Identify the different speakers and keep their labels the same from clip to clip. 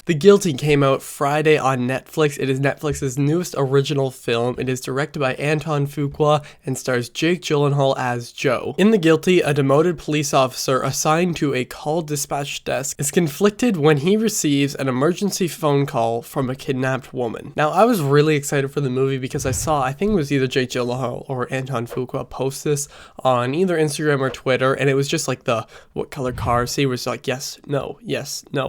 Speaker 1: The Guilty came out Friday on Netflix. It is Netflix's newest original film. It is directed by Antione Fuqua and stars Jake Gyllenhaal as Joe. In The Guilty, a demoted police officer assigned to a call dispatch desk is conflicted when he receives an emergency phone call from a kidnapped woman. Now, I was really excited for the movie because I think it was either Jake Gyllenhaal or Antione Fuqua post this on either Instagram or Twitter, and it was just like the what color car scene was like yes, no,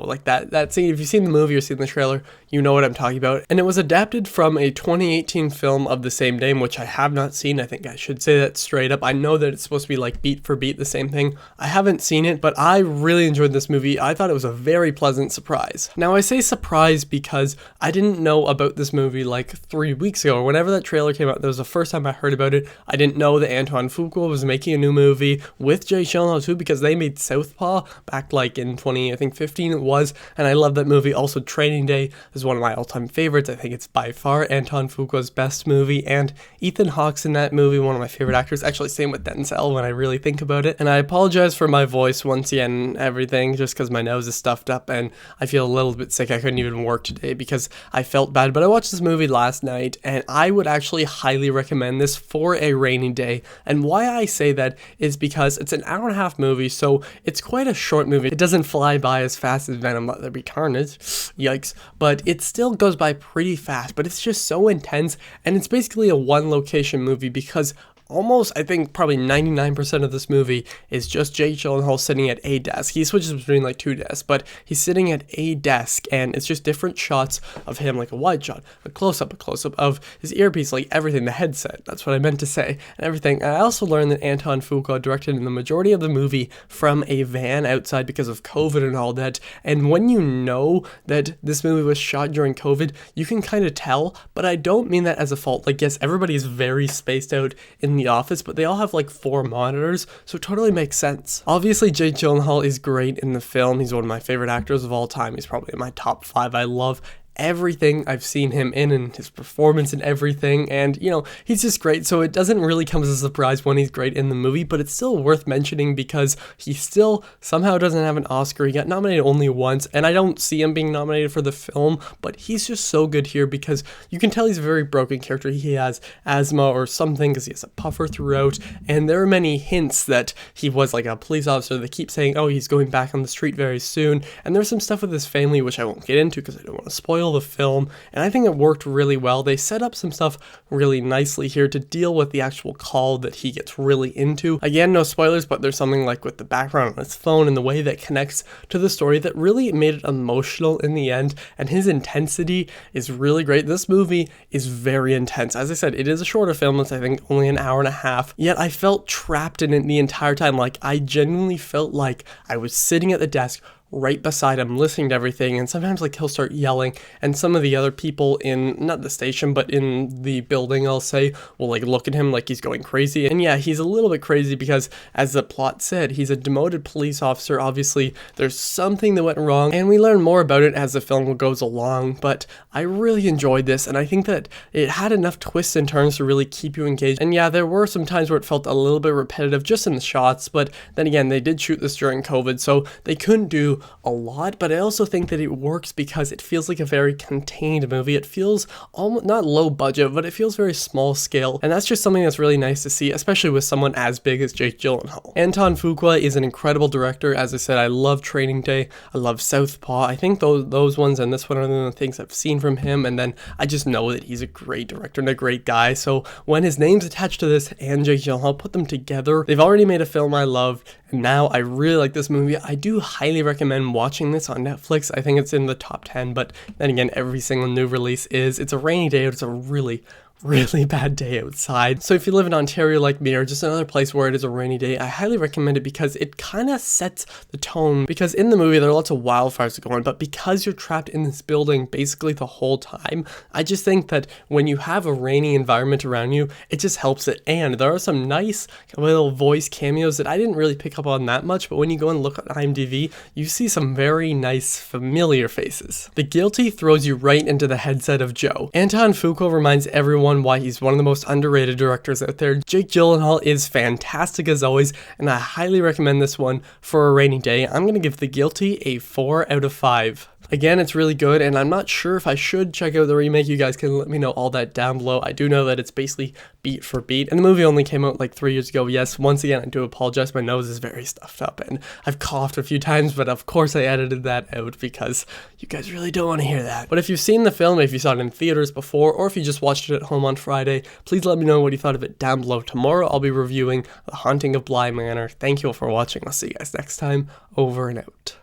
Speaker 1: like that scene. If you've seen the movie or seen the trailer, you know what I'm talking about. And it was adapted from a 2018 film of the same name, which I have not seen. I think I should say that straight up. I know that it's supposed to be like beat for beat the same thing. I haven't seen it, but I really enjoyed this movie. I thought it was a very pleasant surprise. Now, I say surprise because I didn't know about this movie like 3 weeks ago, or whenever that trailer came out. That was the first time I heard about it. I didn't know that Antione Fuqua was making a new movie with Jake Gyllenhaal too, because they made Southpaw back like in 2015 it was, and I love that movie. Also, Training Day is one of my all-time favorites. I think it's by far Antione Fuqua's best movie, and Ethan Hawke's in that movie, one of my favorite actors. Actually, same with Denzel when I really think about it. And I apologize for my voice once again and everything, just because my nose is stuffed up and I feel a little bit sick. I couldn't even work today because I felt bad, but I watched this movie last night and I would actually highly recommend this for a rainy day. And why I say that is because it's an hour and a half movie, so it's quite a short movie. It doesn't fly by as fast as Venom Let There Be Carnage. Yikes. But it still goes by pretty fast, but it's just so intense, and it's basically a one location movie because almost, I think probably 99% of this movie is just Jake Gyllenhaal sitting at a desk. He switches between like two desks, but he's sitting at a desk and it's just different shots of him, like a wide shot, a close-up of his earpiece, like everything, the headset, that's what I meant to say, and everything. And I also learned that Antione Fuqua directed in the majority of the movie from a van outside because of COVID and all that. And when you know that this movie was shot during COVID, you can kind of tell, but I don't mean that as a fault. Like, yes, everybody is very spaced out in the office, but they all have like 4 monitors, so it totally makes sense. Obviously, Jake Gyllenhaal is great in the film. He's one of my favorite actors of all time. He's probably in my top 5. I love everything I've seen him in and his performance and everything, and you know, he's just great, so it doesn't really come as a surprise when he's great in the movie, but it's still worth mentioning because he still somehow doesn't have an Oscar. He got nominated only once, and I don't see him being nominated for the film, but he's just so good here because you can tell he's a very broken character. He has asthma or something because he has a puffer throughout, and there are many hints that he was like a police officer. They keep saying, oh, he's going back on the street very soon, and there's some stuff with his family which I won't get into because I don't want to spoil the film, and I think it worked really well. They set up some stuff really nicely here to deal with the actual call that he gets really into. Again, no spoilers, but there's something like with the background on his phone and the way that connects to the story that really made it emotional in the end, and his intensity is really great. This movie is very intense. As I said, it is a shorter film. It's I think only an hour and a half, yet I felt trapped in it the entire time. Like, I genuinely felt like I was sitting at the desk right beside him listening to everything, and sometimes like he'll start yelling and some of the other people in not the station but in the building, I'll say, will like look at him like he's going crazy. And yeah, he's a little bit crazy because, as the plot said, he's a demoted police officer. Obviously there's something that went wrong, and we learn more about it as the film goes along, but I really enjoyed this, and I think that it had enough twists and turns to really keep you engaged. And yeah, there were some times where it felt a little bit repetitive just in the shots, but then again, they did shoot this during COVID, so they couldn't do a lot. But I also think that it works because it feels like a very contained movie. It feels almost not low budget, but it feels very small scale, and that's just something that's really nice to see, especially with someone as big as Jake Gyllenhaal. Antione Fuqua is an incredible director. As I said, I love Training Day, I love Southpaw. I think those ones and this one are the things I've seen from him, and then I just know that he's a great director and a great guy. So when his name's attached to this and Jake Gyllenhaal, put them together, they've already made a film I love, and now I really like this movie. I do highly recommend watching this on Netflix. I think it's in the top 10, but then again, every single new release is. It's a rainy day, it's a really bad day outside. So if you live in Ontario like me, or just another place where it is a rainy day, I highly recommend it because it kind of sets the tone. Because in the movie there are lots of wildfires going, but because you're trapped in this building basically the whole time, I just think that when you have a rainy environment around you, it just helps it. And there are some nice little voice cameos that I didn't really pick up on that much, but when you go and look at IMDb, you see some very nice familiar faces. The Guilty throws you right into the headset of Joe. Antione Fuqua reminds everyone everyone why he's one of the most underrated directors out there. Jake Gyllenhaal is fantastic as always, and I highly recommend this one for a rainy day. I'm gonna give The Guilty a 4 out of 5. Again, it's really good, and I'm not sure if I should check out the remake. You guys can let me know all that down below. I do know that it's basically beat for beat, and the movie only came out like 3 years ago. Yes, once again, I do apologize. My nose is very stuffed up, and I've coughed a few times, but of course I edited that out because you guys really don't want to hear that. But if you've seen the film, if you saw it in theaters before, or if you just watched it at home on Friday, please let me know what you thought of it down below. Tomorrow, I'll be reviewing The Haunting of Bly Manor. Thank you all for watching. I'll see you guys next time. Over and out.